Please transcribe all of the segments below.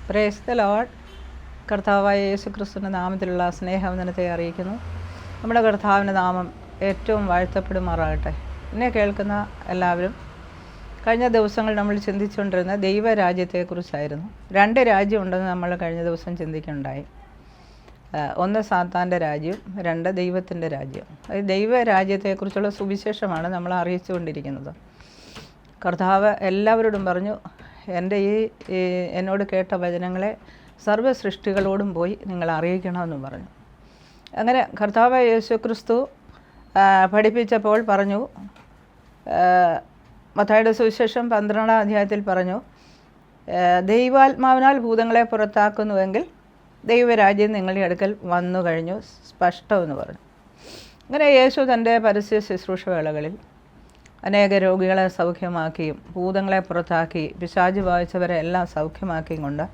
Praise the Lord. കർത്താവായ യേശു ക്രിസ്തുവിൻ്റെ നാമത്തിലുള്ള സ്നേഹവന്ദനത്തെ അറിയിക്കുന്നു. നമ്മുടെ കർത്താവിൻ്റെ നാമം ഏറ്റവും വാഴ്ത്തപ്പെടുമാറാകട്ടെ. എന്നെ കേൾക്കുന്ന എല്ലാവരും, കഴിഞ്ഞ ദിവസങ്ങൾ നമ്മൾ ചിന്തിച്ചുകൊണ്ടിരുന്ന ദൈവരാജ്യത്തെക്കുറിച്ചായിരുന്നു. 2 രാജ്യമുണ്ടെന്ന് നമ്മൾ കഴിഞ്ഞ ദിവസം ചിന്തിക്കുകയുണ്ടായി. ഒന്ന് സാത്താൻ്റെ രാജ്യം, 2 ദൈവത്തിൻ്റെ രാജ്യം. ദൈവരാജ്യത്തെക്കുറിച്ചുള്ള സുവിശേഷമാണ് നമ്മൾ അറിയിച്ചുകൊണ്ടിരിക്കുന്നത്. കർത്താവ് എല്ലാവരോടും പറഞ്ഞു, എൻ്റെ എന്നോട് കേട്ട വചനങ്ങളെ സർവ്വ സൃഷ്ടികളോടും പോയി നിങ്ങൾ അറിയിക്കണമെന്ന് പറഞ്ഞു. അങ്ങനെ കർത്താവ് യേശു ക്രിസ്തു പഠിപ്പിച്ചപ്പോൾ പറഞ്ഞു, മത്തായിയുടെ സുവിശേഷം 12-ാം അധ്യായത്തിൽ പറഞ്ഞു, ദൈവാത്മാവിനാൽ ഭൂതങ്ങളെ പുറത്താക്കുന്നുവെങ്കിൽ ദൈവരാജ്യം നിങ്ങളുടെ അടുക്കൽ വന്നു കഴിഞ്ഞു സ്പഷ്ടമെന്ന് പറഞ്ഞു. അങ്ങനെ യേശു തൻ്റെ പരസ്യ ശുശ്രൂഷ വേളകളിൽ അനേക രോഗികളെ സൗഖ്യമാക്കിയും ഭൂതങ്ങളെ പുറത്താക്കി പിശാച് ബാധിച്ചവരെ എല്ലാം സൗഖ്യമാക്കിയും കൊണ്ട്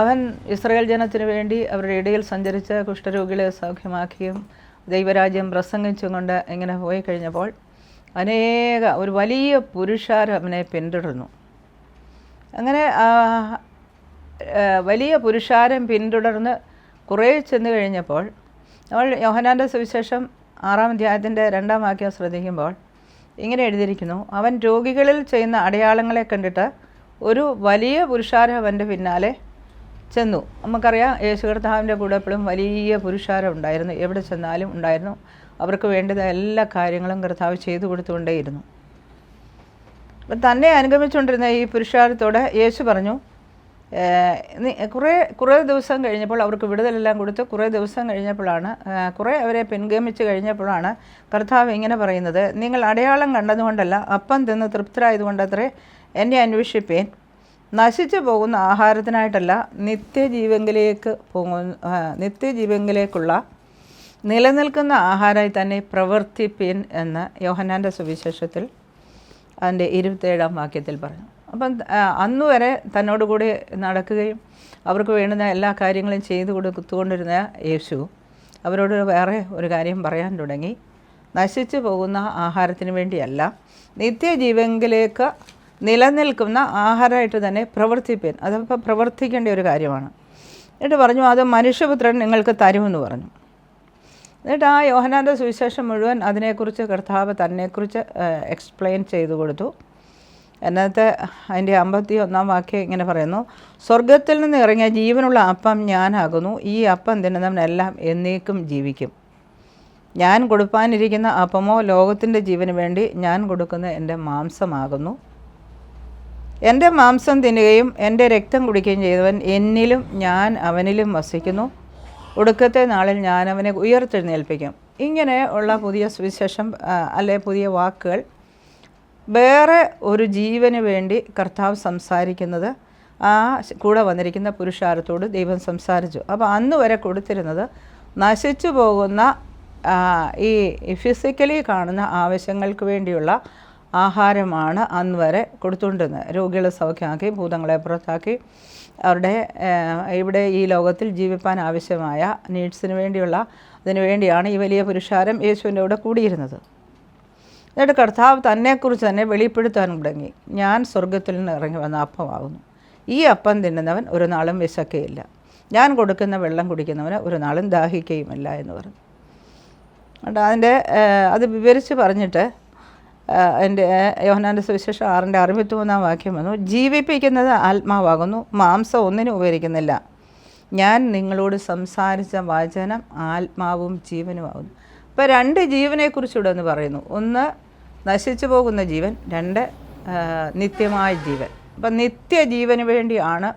അവൻ ഇസ്രായേൽ ജനത്തിന് വേണ്ടി അവരുടെ ഇടയിൽ സഞ്ചരിച്ച് കുഷ്ഠരോഗികളെ സൗഖ്യമാക്കിയും ദൈവരാജ്യം പ്രസംഗിച്ചും കൊണ്ട് ഇങ്ങനെ പോയി കഴിഞ്ഞപ്പോൾ ഒരു വലിയ പുരുഷാരം അവനെ പിന്തുടർന്നു. അങ്ങനെ വലിയ പുരുഷാരം പിന്തുടർന്ന് കുറേ ചെന്ന് കഴിഞ്ഞപ്പോൾ നമ്മൾ യോഹന്നാൻ്റെ സുവിശേഷം 6-ാം അധ്യായത്തിൻ്റെ 2-ാം വാക്യം ശ്രദ്ധിക്കുമ്പോൾ ഇങ്ങനെ എഴുതിയിരിക്കുന്നു, അവൻ രോഗികളിൽ ചെയ്യുന്ന അടയാളങ്ങളെ കണ്ടിട്ട് ഒരു വലിയ പുരുഷാരം അവൻ്റെ പിന്നാലെ ചെന്നു. നമുക്കറിയാം, യേശു കർത്താവിൻ്റെ കൂടെ എപ്പോഴും വലിയ പുരുഷാരം ഉണ്ടായിരുന്നു. എവിടെ ചെന്നാലും ഉണ്ടായിരുന്നു. അവർക്ക് വേണ്ടത് എല്ലാ കാര്യങ്ങളും കർത്താവ് ചെയ്തു കൊടുത്തുകൊണ്ടേയിരുന്നു. അപ്പം തന്നെ അനുഗമിച്ചുകൊണ്ടിരുന്ന ഈ പുരുഷാരത്തോട് യേശു പറഞ്ഞു, കുറേ ദിവസം കഴിഞ്ഞപ്പോൾ അവർക്ക് വിടുതലെല്ലാം കൊടുത്ത് കുറേ ദിവസം കഴിഞ്ഞപ്പോഴാണ്, കുറേ അവരെ പിൻഗമിച്ച് കഴിഞ്ഞപ്പോഴാണ് കർത്താവ് ഇങ്ങനെ പറയുന്നത്, നിങ്ങൾ അടയാളം കണ്ടതുകൊണ്ടല്ല, അപ്പം തിന്ന് തൃപ്തരായതുകൊണ്ടത്രേ എന്നെ അന്വേഷിപ്പേൻ. നശിച്ചു പോകുന്ന ആഹാരത്തിനായിട്ടല്ല, നിത്യജീവങ്കിലേക്കുള്ള നിലനിൽക്കുന്ന ആഹാരമായി തന്നെ പ്രവർത്തിപ്പീൻ എന്ന് യോഹന്നാൻ്റെ സുവിശേഷത്തിൽ അതിൻ്റെ 27-ാം വാക്യത്തിൽ പറഞ്ഞു. അപ്പം അന്നുവരെ തന്നോടുകൂടി നടക്കുകയും അവർക്ക് വേണ്ടുന്ന എല്ലാ കാര്യങ്ങളും ചെയ്തു കൊടുത്തുകൊണ്ടിരുന്ന യേശു അവരോട് വേറെ ഒരു കാര്യം പറയാൻ തുടങ്ങി. നശിച്ചു പോകുന്ന ആഹാരത്തിന് വേണ്ടിയല്ല, നിത്യജീവങ്കിലേക്ക് നിലനിൽക്കുന്ന ആഹാരമായിട്ട് തന്നെ പ്രവർത്തിപ്പേൻ. അതപ്പോൾ പ്രവർത്തിക്കേണ്ട ഒരു കാര്യമാണ്. എന്നിട്ട് പറഞ്ഞു, അത് മനുഷ്യപുത്രൻ നിങ്ങൾക്ക് തരുമെന്ന് പറഞ്ഞു. എന്നിട്ട് ആ യോഹന്നാൻ്റെ സുവിശേഷം മുഴുവൻ അതിനെക്കുറിച്ച് കർത്താവ് തന്നെക്കുറിച്ച് എക്സ്പ്ലെയിൻ ചെയ്തു കൊടുത്തു. എന്നത്തെ അതിൻ്റെ 51-ാം വാക്യം ഇങ്ങനെ പറയുന്നു, സ്വർഗത്തിൽ നിന്ന് ഇറങ്ങിയ ജീവനുള്ള അപ്പം ഞാനാകുന്നു. ഈ അപ്പം തിന്നുന്നവനെല്ലാം എന്നേക്കും ജീവിക്കും. ഞാൻ കൊടുപ്പാനിരിക്കുന്ന അപ്പമോ ലോകത്തിൻ്റെ ജീവന് വേണ്ടി ഞാൻ കൊടുക്കുന്ന എൻ്റെ മാംസമാകുന്നു. എൻ്റെ മാംസം തിന്നുകയും എൻ്റെ രക്തം കുടിക്കുകയും ചെയ്തവൻ എന്നിലും ഞാൻ അവനിലും വസിക്കുന്നു. ഒടുക്കത്തെ നാളിൽ ഞാൻ അവനെ ഉയർത്തെഴുന്നേൽപ്പിക്കും. ഇങ്ങനെ ഉള്ള പുതിയ സുവിശേഷം അല്ലെ പുതിയ വാക്കുകൾ വേറെ ഒരു ജീവന് വേണ്ടി കർത്താവ് സംസാരിക്കുന്നത് ആ കൂടെ വന്നിരിക്കുന്ന പുരുഷാരത്തോട് ദൈവം സംസാരിച്ചു. അപ്പോൾ അന്ന് വരെ കൊടുത്തിരുന്നത് നശിച്ചു പോകുന്ന ഈ ഫിസിക്കലി കാണുന്ന ആവശ്യങ്ങൾക്ക് വേണ്ടിയുള്ള ആഹാരമാണ് അന്ന് വരെ കൊടുത്തുകൊണ്ടിരുന്നത്. രോഗികളെ സൗഖ്യമാക്കി ഭൂതങ്ങളെ പുറത്താക്കി അവരുടെ ഇവിടെ ഈ ലോകത്തിൽ ജീവിപ്പാൻ ആവശ്യമായ നീഡ്സിന് വേണ്ടിയുള്ള അതിനു വേണ്ടിയാണ് ഈ വലിയ പുരുഷാരം യേശുവിൻ്റെ കൂടെ കൂടിയിരുന്നത്. എന്നിട്ട് കർത്താവ് തന്നെക്കുറിച്ച് തന്നെ വെളിപ്പെടുത്താൻ തുടങ്ങി, ഞാൻ സ്വർഗത്തിൽ നിന്ന് ഇറങ്ങി വന്ന അപ്പമാകുന്നു. ഈ അപ്പം തിന്നുന്നവൻ ഒരു നാളും വിശക്കുകയില്ല. ഞാൻ കൊടുക്കുന്ന വെള്ളം കുടിക്കുന്നവന് ഒരു നാളും ദാഹിക്കുകയുമില്ല എന്ന് പറഞ്ഞു. അത് വിവരിച്ച് പറഞ്ഞിട്ട് എൻ്റെ യോഹന്നാൻ്റെ സുവിശേഷം 6-ന്റെ 63-ാം വാക്യം വന്നു, ജീവിപ്പിക്കുന്നത് ആത്മാവാകുന്നു, മാംസം ഒന്നിനും ഉപകരിക്കുന്നില്ല. ഞാൻ നിങ്ങളോട് സംസാരിച്ച വചനം ആത്മാവും ജീവനുമാകുന്നു. അപ്പോൾ 2 ജീവനെക്കുറിച്ചിവിടെ ഒന്ന് പറയുന്നു. ഒന്ന് നശിച്ചു പോകുന്ന ജീവൻ, 2 നിത്യമായ ജീവൻ. അപ്പം നിത്യജീവന് വേണ്ടിയാണ്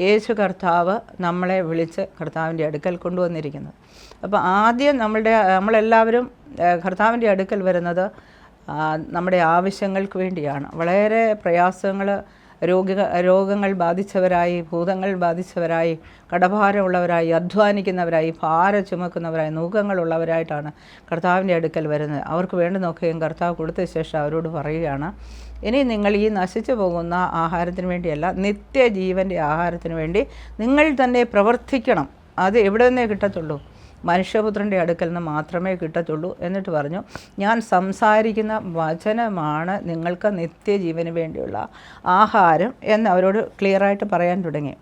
യേശു കർത്താവ് നമ്മളെ വിളിച്ച് കർത്താവിൻ്റെ അടുക്കൽ കൊണ്ടുവന്നിരിക്കുന്നത്. അപ്പോൾ ആദ്യം നമ്മളെല്ലാവരും കർത്താവിൻ്റെ അടുക്കൽ വരുന്നത് നമ്മുടെ ആവശ്യങ്ങൾക്ക് വേണ്ടിയാണ്. വളരെ പ്രയാസങ്ങൾ, രോഗങ്ങൾ ബാധിച്ചവരായി, ഭൂതങ്ങൾ ബാധിച്ചവരായി, കടഭാരമുള്ളവരായി, അധ്വാനിക്കുന്നവരായി, ഭാരം ചുമക്കുന്നവരായി, നുഖങ്ങളുള്ളവരായിട്ടാണ് കർത്താവിൻ്റെ അടുക്കൽ വരുന്നത്. അവർക്ക് വേണ്ടുന്നൊക്കെയും കർത്താവ് കൊടുത്ത ശേഷം അവരോട് പറയുകയാണ്, ഇനി നിങ്ങൾ ഈ നശിച്ചു പോകുന്ന ആഹാരത്തിന് വേണ്ടിയല്ല, നിത്യജീവൻ്റെ ആഹാരത്തിന് വേണ്ടി നിങ്ങൾ തന്നെ പ്രവർത്തിക്കണം. അത് എവിടെ നിന്നേ കിട്ടത്തുള്ളൂ? മനുഷ്യപുത്രൻ്റെ അടുക്കൽ നിന്ന് മാത്രമേ കിട്ടത്തുള്ളൂ. എന്നിട്ട് പറഞ്ഞു, ഞാൻ സംസാരിക്കുന്ന വചനമാണ് നിങ്ങൾക്ക് നിത്യജീവന് വേണ്ടിയുള്ള ആഹാരം എന്ന് അവരോട് ക്ലിയറായിട്ട് പറയാൻ തുടങ്ങി.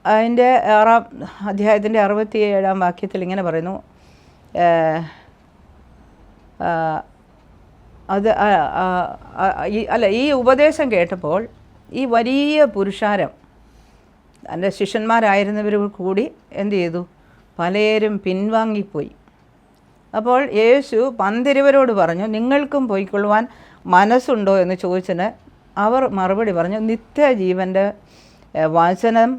അതിൻ്റെ 6-ാം അധ്യായത്തിൻ്റെ 67-ാം വാക്യത്തിൽ ഇങ്ങനെ പറയുന്നു, ഈ ഉപദേശം കേട്ടപ്പോൾ ഈ വലിയ പുരുഷാരം തൻ്റെ ശിഷ്യന്മാരായിരുന്നവർ കൂടി എന്തു ചെയ്തു? പലരും പിൻവാങ്ങിപ്പോയി. അപ്പോൾ യേശു 12 പറഞ്ഞു, നിങ്ങൾക്കും പോയിക്കൊള്ളുവാൻ മനസ്സുണ്ടോ എന്ന് ചോദിച്ചതിന് അവർ മറുപടി പറഞ്ഞു, നിത്യജീവൻ്റെ വചനം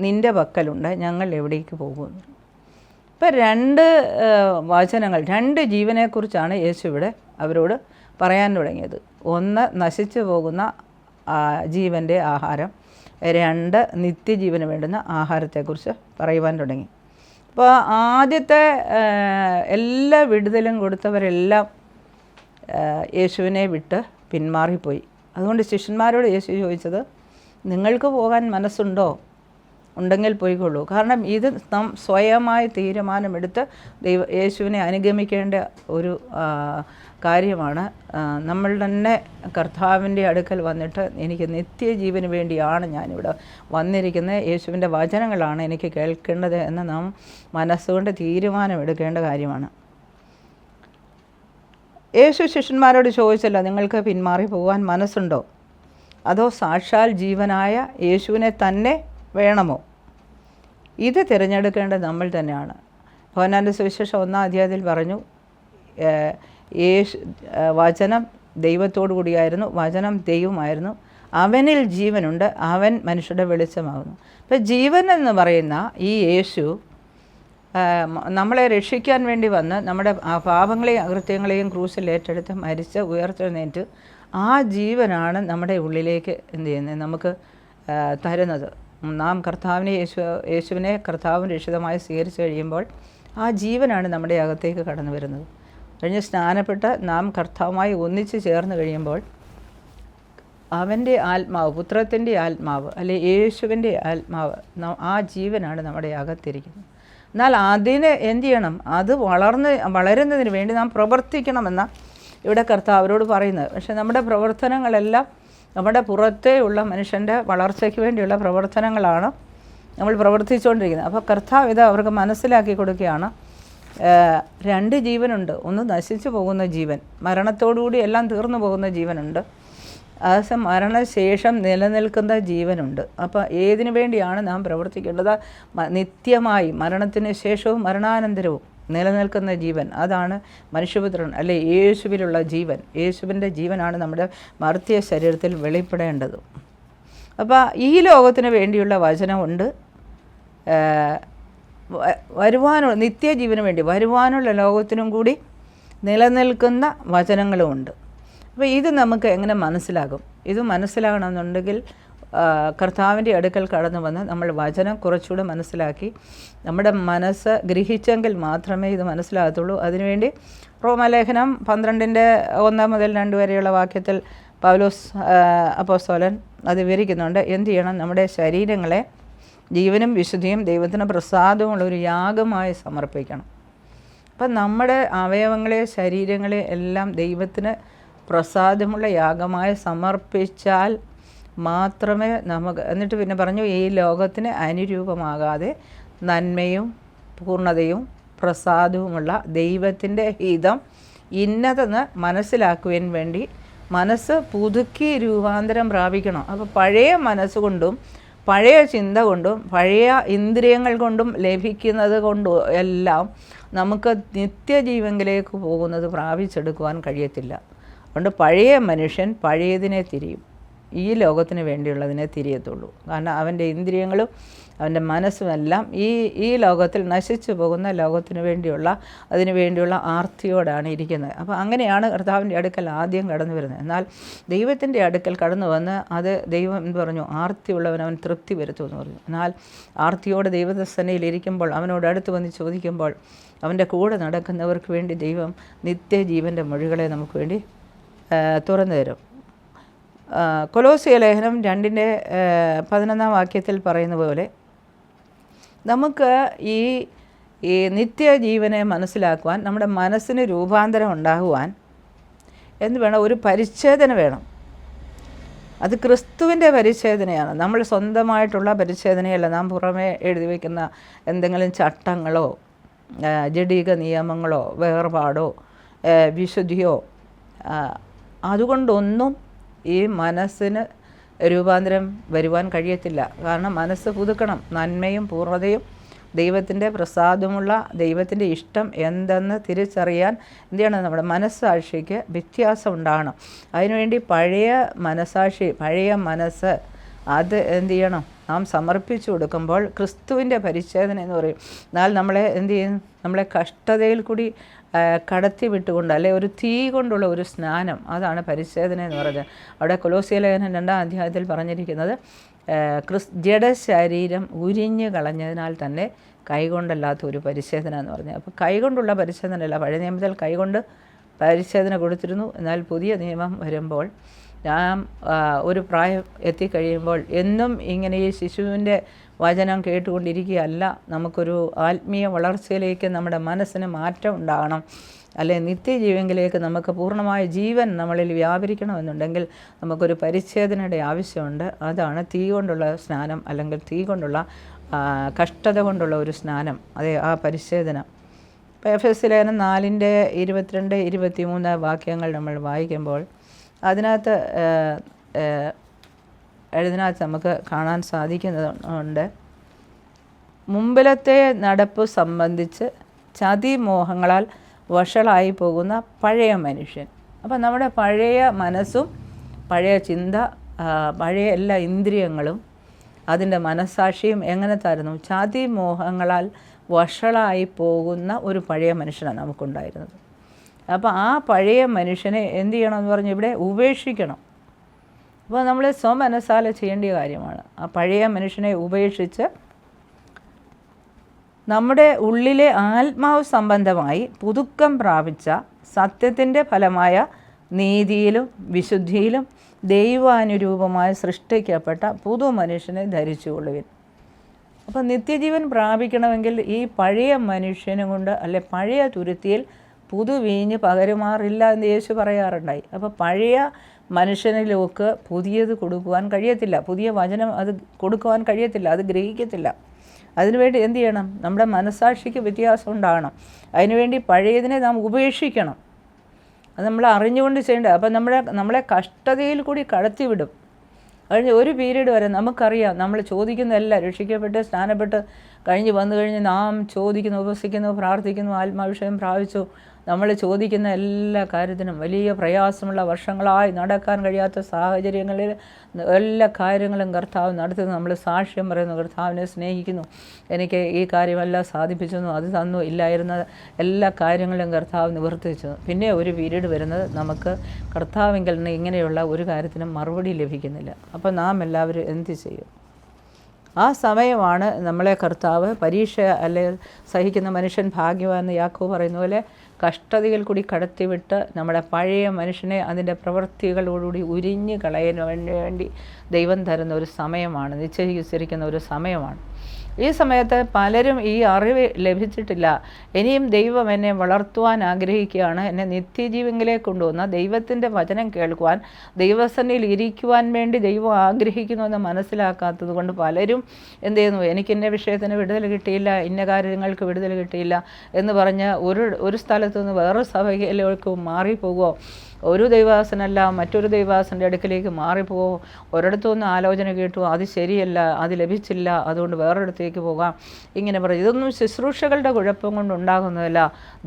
നിൻ്റെ പക്കലുണ്ട്, ഞങ്ങൾ എവിടേക്ക് പോകുന്നു. ഇപ്പം 2 വചനങ്ങൾ, 2 ജീവനെക്കുറിച്ചാണ് യേശു ഇവിടെ അവരോട് പറയാൻ തുടങ്ങിയത്. ഒന്ന്, നശിച്ചു പോകുന്ന ജീവൻ്റെ ആഹാരം. 2, നിത്യജീവന് വേണ്ടുന്ന ആഹാരത്തെക്കുറിച്ച് പറയുവാൻ തുടങ്ങി. അപ്പോൾ ആദ്യത്തെ എല്ലാ വിടുതലും കൊടുത്തവരെല്ലാം യേശുവിനെ വിട്ട് പിന്മാറിപ്പോയി. അതുകൊണ്ട് ശിഷ്യന്മാരോട് യേശു ചോദിച്ചത്, നിങ്ങൾക്ക് പോകാൻ മനസ്സുണ്ടോ? ഉണ്ടെങ്കിൽ പോയിക്കൊള്ളൂ. കാരണം ഇത് നാം സ്വയമായി തീരുമാനമെടുത്ത് യേശുവിനെ അനുഗമിക്കേണ്ട ഒരു കാര്യമാണ്. നമ്മൾ തന്നെ കർത്താവിൻ്റെ അടുക്കൽ വന്നിട്ട് എനിക്ക് നിത്യജീവന് വേണ്ടിയാണ് ഞാനിവിടെ വന്നിരിക്കുന്നത്, യേശുവിൻ്റെ വചനങ്ങളാണ് എനിക്ക് കേൾക്കേണ്ടത് എന്ന് നാം മനസ്സുകൊണ്ട് തീരുമാനമെടുക്കേണ്ട കാര്യമാണ്. യേശു ശിഷ്യന്മാരോട് ചോദിച്ചല്ലോ, നിങ്ങൾക്ക് പിന്മാറി പോകാൻ മനസ്സുണ്ടോ? അതോ സാക്ഷാൽ ജീവനായ യേശുവിനെ തന്നെ വേണമോ? ഇത് തിരഞ്ഞെടുക്കേണ്ടത് നമ്മൾ തന്നെയാണ്. യോഹന്നാൻ്റെ സുവിശേഷം 1-ാം അധ്യായത്തിൽ പറഞ്ഞു, വചനം ദൈവത്തോടു കൂടിയായിരുന്നു, വചനം ദൈവമായിരുന്നു, അവനിൽ ജീവനുണ്ട്, അവൻ മനുഷ്യരുടെ വെളിച്ചമാകുന്നു. അപ്പോൾ ജീവൻ എന്ന് പറയുന്ന ഈ യേശു നമ്മളെ രക്ഷിക്കാൻ വേണ്ടി വന്ന് നമ്മുടെ പാപങ്ങളെയും അകൃത്യങ്ങളെയും ക്രൂശിൽ ഏറ്റെടുത്ത് മരിച്ച് ഉയർത്തെഴുന്നേറ്റ് ആ ജീവനാണ് നമ്മുടെ ഉള്ളിലേക്ക് എന്ത് ചെയ്യുന്നത്, നമുക്ക് തരുന്നത്. നാം യേശുവിനെ കർത്താവും രക്ഷിതമായി സ്വീകരിച്ചു കഴിയുമ്പോൾ ആ ജീവനാണ് നമ്മുടെ അകത്തേക്ക് കടന്നു വരുന്നത്. കഴിഞ്ഞ് സ്നാനപ്പെട്ട് നാം കർത്താവുമായി ഒന്നിച്ച് ചേർന്ന് കഴിയുമ്പോൾ അവൻ്റെ ആത്മാവ്, പുത്രത്തിൻ്റെ ആത്മാവ്, അല്ലെ യേശുവിൻ്റെ ആത്മാവ്, ആ ജീവനാണ് നമ്മുടെ അകത്തിരിക്കുന്നത്. എന്നാൽ അതിന് എന്ത് ചെയ്യണം? അത് വളരുന്നതിന് വേണ്ടി നാം പ്രവർത്തിക്കണമെന്ന ഇവിടെ കർത്താവ് അവരോട് പറയുന്നത്. പക്ഷേ നമ്മുടെ പ്രവർത്തനങ്ങളെല്ലാം നമ്മുടെ പുറത്തേ ഉള്ള മനുഷ്യൻ്റെ വളർച്ചയ്ക്ക് വേണ്ടിയുള്ള പ്രവർത്തനങ്ങളാണ് നമ്മൾ പ്രവർത്തിച്ചുകൊണ്ടിരിക്കുന്നത്. അപ്പോൾ കർത്താവ് ഇത് അവർക്ക് മനസ്സിലാക്കി കൊടുക്കുകയാണ്. 2 ജീവനുണ്ട്. ഒന്ന് നശിച്ചു പോകുന്ന ജീവൻ, മരണത്തോടുകൂടി എല്ലാം തീർന്നു പോകുന്ന ജീവനുണ്ട്. അതേസമയം മരണശേഷം നിലനിൽക്കുന്ന ജീവനുണ്ട്. അപ്പോൾ ഏതിനു വേണ്ടിയാണ് നാം പ്രവർത്തിക്കേണ്ടത്? നിത്യമായി മരണത്തിന് ശേഷവും മരണാനന്തരവും നിലനിൽക്കുന്ന ജീവൻ, അതാണ് മനുഷ്യപുത്രൻ, അല്ലെ യേശുവിലുള്ള ജീവൻ. യേശുവിൻ്റെ ജീവനാണ് നമ്മുടെ മർത്യയ ശരീരത്തിൽ വെളിപ്പെടേണ്ടത്. അപ്പോൾ ഈ ലോകത്തിന് വേണ്ടിയുള്ള വചനമുണ്ട്, നിത്യജീവന് വേണ്ടി വരുവാനുള്ള ലോകത്തിനും കൂടി നിലനിൽക്കുന്ന വചനങ്ങളുമുണ്ട്. അപ്പോൾ ഇത് നമുക്ക് എങ്ങനെ മനസ്സിലാകും? ഇത് മനസ്സിലാകണമെന്നുണ്ടെങ്കിൽ കർത്താവിൻ്റെ അടുക്കൽ കടന്നു വന്ന് നമ്മൾ വചനം കുറച്ചുകൂടെ മനസ്സിലാക്കി നമ്മുടെ മനസ്സ് ഗ്രഹിച്ചെങ്കിൽ മാത്രമേ ഇത് മനസ്സിലാകത്തുള്ളൂ. അതിനുവേണ്ടി റോമാലേഖനം 12:1-2 വരെയുള്ള വാക്യത്തിൽ പൗലോസ് അപ്പോസ്തലൻ അത് വിവരിക്കുന്നുണ്ട്. എന്ത് ചെയ്യണം? നമ്മുടെ ശരീരങ്ങളെ ജീവനും വിശുദ്ധിയും ദൈവത്തിന് പ്രസാദമുള്ള ഒരു യാഗമായി സമർപ്പിക്കണം. അപ്പം നമ്മുടെ അവയവങ്ങളെ, ശരീരങ്ങളെ എല്ലാം ദൈവത്തിന് പ്രസാദമുള്ള യാഗമായി സമർപ്പിച്ചാൽ മാത്രമേ നമുക്ക്, എന്നിട്ട് പിന്നെ പറഞ്ഞു, ഈ ലോകത്തിന് അനുരൂപമാകാതെ നന്മയും പൂർണ്ണതയും പ്രസാദവുമുള്ള ദൈവത്തിൻ്റെ ഹിതം ഇന്നതെന്ന് മനസ്സിലാക്കുവാൻ വേണ്ടി മനസ്സ് പുതുക്കി രൂപാന്തരം പ്രാപിക്കണം. അപ്പോൾ പഴയ മനസ്സുകൊണ്ടും പഴയ ചിന്ത കൊണ്ടും പഴയ ഇന്ദ്രിയങ്ങൾ കൊണ്ടും ലഭിക്കുന്നത് കൊണ്ടും എല്ലാം നമുക്ക് നിത്യജീവനിലേക്ക് പോകുന്നത് പ്രാപിച്ചെടുക്കുവാൻ കഴിയത്തില്ല. അതുകൊണ്ട് പഴയ മനുഷ്യൻ പഴയതിനെ തിരിയും, ഈ ലോകത്തിന് വേണ്ടിയുള്ളതിനെ തിരിയത്തുള്ളൂ. കാരണം അവൻ്റെ ഇന്ദ്രിയങ്ങളും അവൻ്റെ മനസ്സുമെല്ലാം ഈ ലോകത്തിൽ നശിച്ചു പോകുന്ന ലോകത്തിന് വേണ്ടിയുള്ള ആർത്തിയോടാണ് ഇരിക്കുന്നത്. അപ്പോൾ അങ്ങനെയാണ് കർത്താവിൻ്റെ അടുക്കൽ ആദ്യം കടന്നു വരുന്നത്. എന്നാൽ ദൈവത്തിൻ്റെ അടുക്കൽ കടന്നു വന്ന് അത് ദൈവം എന്ന് പറഞ്ഞു, ആർത്തിയുള്ളവൻ അവൻ തൃപ്തി വരുത്തുമെന്ന് പറഞ്ഞു. എന്നാൽ ആർത്തിയോടെ ദൈവസന്നിധിയിൽ ഇരിക്കുമ്പോൾ, അവനോട് അടുത്ത് വന്ന് ചോദിക്കുമ്പോൾ, അവൻ്റെ കൂടെ നടക്കുന്നവർക്ക് വേണ്ടി ദൈവം നിത്യജീവൻ്റെ മൊഴികളെ നമുക്ക് വേണ്ടി തുറന്നു തരും. കൊലോസ്യ ലേഖനം 2:11 വാക്യത്തിൽ പറയുന്ന പോലെ നമുക്ക് ഈ ഈ നിത്യജീവനെ മനസ്സിലാക്കുവാൻ, നമ്മുടെ മനസ്സിന് രൂപാന്തരം ഉണ്ടാകുവാൻ എന്ത് വേണം? ഒരു പരിച്ഛേദന വേണം. അത് ക്രിസ്തുവിൻ്റെ പരിച്ഛേദനയാണ്, നമ്മൾ സ്വന്തമായിട്ടുള്ള പരിച്ഛേദനയല്ല. നാം പുറമേ എഴുതി വയ്ക്കുന്ന എന്തെങ്കിലും ചട്ടങ്ങളോ ജഡിക നിയമങ്ങളോ വേർപാടോ വിശുദ്ധിയോ അതുകൊണ്ടൊന്നും ഈ മനസ്സിന് രൂപാന്തരം വരുവാൻ കഴിയത്തില്ല. കാരണം മനസ്സ് പുതുക്കണം. നന്മയും പൂർണ്ണതയും ദൈവത്തിൻ്റെ പ്രസാദമുള്ള ദൈവത്തിൻ്റെ ഇഷ്ടം എന്തെന്ന് തിരിച്ചറിയാൻ എന്ത് ചെയ്യണം? നമ്മുടെ മനസ്സാക്ഷിക്ക് വ്യത്യാസം ഉണ്ടാകണം. അതിനുവേണ്ടി പഴയ മനസ്സാക്ഷി, പഴയ മനസ്സ് അത് എന്ത് ചെയ്യണം? നാം സമർപ്പിച്ചു കൊടുക്കുമ്പോൾ ക്രിസ്തുവിൻ്റെ പരിച്ഛേദന എന്ന് പറയും. എന്നാൽ നമ്മളെ എന്ത് ചെയ്യും? നമ്മളെ കഷ്ടതയിൽ കൂടി കടത്തി വിട്ടുകൊണ്ട്, അല്ലെ ഒരു തീ കൊണ്ടുള്ള ഒരു സ്നാനം, അതാണ് പരിച്ഛേദന എന്ന് പറയുന്നത്. അവിടെ കൊലോസ്യ ലേഖനം 2-ാം അധ്യായത്തിൽ പറഞ്ഞിരിക്കുന്നത് ജഡശരീരം ഉരിഞ്ഞു കളഞ്ഞതിനാൽ തന്നെ കൈകൊണ്ടല്ലാത്ത ഒരു പരിച്ഛേദന എന്ന് പറഞ്ഞത്. അപ്പോൾ കൈകൊണ്ടുള്ള പരിച്ഛേദനയല്ല. പഴയ നിയമത്തിൽ കൈകൊണ്ട് പരിച്ഛേദന കൊടുത്തിരുന്നു. എന്നാൽ പുതിയ നിയമം വരുമ്പോൾ നാം ഒരു പ്രായം എത്തിക്കഴിയുമ്പോൾ എന്നും ഇങ്ങനെ ഈ ശിശുവിൻ്റെ വചനം കേട്ടുകൊണ്ടിരിക്കുകയല്ല. നമുക്കൊരു ആത്മീയ വളർച്ചയിലേക്ക് നമ്മുടെ മനസ്സിന് മാറ്റം ഉണ്ടാകണം. അല്ലെ നിത്യജീവനിലേക്ക് നമുക്ക് പൂർണ്ണമായ ജീവൻ നമ്മളിൽ വ്യാപരിക്കണമെന്നുണ്ടെങ്കിൽ നമുക്കൊരു പരിച്ഛേദനയുടെ ആവശ്യമുണ്ട്. അതാണ് തീ കൊണ്ടുള്ള സ്നാനം, അല്ലെങ്കിൽ തീ കൊണ്ടുള്ള കഷ്ടത കൊണ്ടുള്ള ഒരു സ്നാനം, അതെ ആ പരിച്ഛേദന. ഇപ്പോൾ എഫെസ്യ ലേഖനം 4:22-23 വാക്യങ്ങൾ നമ്മൾ വായിക്കുമ്പോൾ അതിനകത്ത് നമുക്ക് കാണാൻ സാധിക്കുന്നുണ്ട്, മുമ്പിലത്തെ നടപ്പ് സംബന്ധിച്ച് ചതിമോഹങ്ങളാൽ വഷളായി പോകുന്ന പഴയ മനുഷ്യൻ. അപ്പം നമ്മുടെ പഴയ മനസ്സും പഴയ ചിന്ത, പഴയ എല്ലാ ഇന്ദ്രിയങ്ങളും അതിൻ്റെ മനസ്സാക്ഷിയും എങ്ങനത്തായിരുന്നു? ചതിമോഹങ്ങളാൽ വഷളായി പോകുന്ന ഒരു പഴയ മനുഷ്യനാണ് നമുക്കുണ്ടായിരുന്നത്. അപ്പോൾ ആ പഴയ മനുഷ്യനെ എന്ത് ചെയ്യണമെന്ന് പറഞ്ഞ് ഇവിടെ ഉപേക്ഷിക്കണം. അപ്പോൾ നമ്മൾ സ്വമനസ്സാലെ ചെയ്യേണ്ട കാര്യമാണ്. ആ പഴയ മനുഷ്യനെ ഉപേക്ഷിച്ച് നമ്മുടെ ഉള്ളിലെ ആത്മാവ് സംബന്ധമായി പുതുക്കം പ്രാപിച്ച സത്യത്തിൻ്റെ ഫലമായ നീതിയിലും വിശുദ്ധിയിലും ദൈവാനുരൂപമായി സൃഷ്ടിക്കപ്പെട്ട പുതു മനുഷ്യനെ ധരിച്ചുകൊള്ളുവിൻ. അപ്പോൾ നിത്യജീവൻ പ്രാപിക്കണമെങ്കിൽ ഈ പഴയ മനുഷ്യനെ കൊണ്ട്, അല്ലെ പഴയ തുരുത്തിയിൽ പുതുവീഞ്ഞ് പകരുമാറില്ല എന്ന് യേശു പറയാറുണ്ടായി. അപ്പോൾ പഴയ മനുഷ്യനിലേക്ക് പുതിയത് കൊടുക്കുവാൻ കഴിയത്തില്ല, പുതിയ വചനം അത് കൊടുക്കുവാൻ കഴിയത്തില്ല, അത് ഗ്രഹിക്കത്തില്ല. അതിനുവേണ്ടി എന്ത് ചെയ്യണം? നമ്മുടെ മനസ്സാക്ഷിക്ക് വ്യത്യാസം ഉണ്ടാകണം. അതിനുവേണ്ടി പഴയതിനെ നാം ഉപേക്ഷിക്കണം. അത് നമ്മൾ അറിഞ്ഞുകൊണ്ട് ചെയ്യേണ്ടത്. അപ്പം നമ്മളെ കഷ്ടതയിൽ കൂടി കടത്തിവിടും. കഴിഞ്ഞ് ഒരു പീരീഡ് വരെ നമുക്കറിയാം, നമ്മൾ ചോദിക്കുന്നതെല്ലാം രക്ഷിക്കപ്പെട്ട് സ്നാനപ്പെട്ട് കഴിഞ്ഞ് വന്നു കഴിഞ്ഞ് നാം ചോദിക്കുന്നു, ഉപസിക്കുന്നു, പ്രാർത്ഥിക്കുന്നു, ആത്മാവിഷയം പ്രാപിച്ചു, നമ്മൾ ചോദിക്കുന്ന എല്ലാ കാര്യത്തിനും വലിയ പ്രയാസമുള്ള വർഷങ്ങളായി നടക്കാൻ കഴിയാത്ത സാഹചര്യങ്ങളിൽ എല്ലാ കാര്യങ്ങളും കർത്താവ് നടത്തുന്നു. നമ്മൾ സാക്ഷ്യം പറയുന്നു, കർത്താവിനെ സ്നേഹിക്കുന്നു, എനിക്ക് ഈ കാര്യമെല്ലാം സാധിപ്പിച്ചു, അത് തന്നു, ഇല്ലായിരുന്ന എല്ലാ കാര്യങ്ങളും കർത്താവ് നിവർത്തിച്ചു. പിന്നെ ഒരു പീരീഡ് വരുന്നത് നമുക്ക് കർത്താവിങ്കിൽ നിന്ന് ഇങ്ങനെയുള്ള ഒരു കാര്യത്തിനും മറുപടി ലഭിക്കുന്നില്ല. അപ്പോൾ നാം എല്ലാവരും എന്ത് ചെയ്യും? ആ സമയമാണ് നമ്മളെ കർത്താവ് പരീക്ഷ അല്ലെ സഹിക്കുന്ന മനുഷ്യൻ ഭാഗ്യവാൻ എന്ന് യാക്കോബ് പറയുന്ന പോലെ കഷ്ടതയിൽ കൂടി കടത്തിവിട്ട് നമ്മുടെ പഴയ മനുഷ്യനെ അതിൻ്റെ പ്രവൃത്തികളോടുകൂടി ഉരിഞ്ഞു കളയാൻ വേണ്ടി ദൈവം തരുന്ന ഒരു സമയമാണ്, നിശ്ചയിച്ചിരിക്കുന്ന ഒരു സമയമാണ്. ഈ സമയത്ത് പലരും ഈ അറിവ് ലഭിച്ചിട്ടില്ല. ഇനിയും ദൈവം എന്നെ വളർത്തുവാൻ ആഗ്രഹിക്കുകയാണ്, എന്നെ നിത്യജീവനിലേക്ക് കൊണ്ടുവന്ന ദൈവത്തിൻ്റെ വചനം കേൾക്കുവാൻ, ദൈവസന്നിധിയിൽ ഇരിക്കുവാൻ വേണ്ടി ദൈവം ആഗ്രഹിക്കുന്നു എന്ന് മനസ്സിലാക്കാത്തത് കൊണ്ട് പലരും എന്ത് ചെയ്യുന്നു? എനിക്ക് ഇന്ന വിഷയത്തിന് വിടുതൽ കിട്ടിയില്ല, ഇന്ന കാര്യങ്ങൾക്ക് വിടുതൽ കിട്ടിയില്ല എന്ന് പറഞ്ഞ് ഒരു സ്ഥലത്തു നിന്ന് വേറൊരു സഭയിലേക്ക് മാറിപ്പോകുമോ, ഒരു ദൈവദാസനല്ല മറ്റൊരു ദൈവദാസൻ്റെ അടുക്കിലേക്ക് മാറിപ്പോവോ, ഒരിടത്തുനിന്ന് ആലോചന കേട്ടു, അത് ശരിയല്ല, അത് ലഭിച്ചില്ല, അതുകൊണ്ട് വേറൊരിടത്തേക്ക് പോകാം, ഇങ്ങനെ പറയും. ഇതൊന്നും ശുശ്രൂഷകളുടെ കുഴപ്പം കൊണ്ടുണ്ടാകുന്നതല്ല.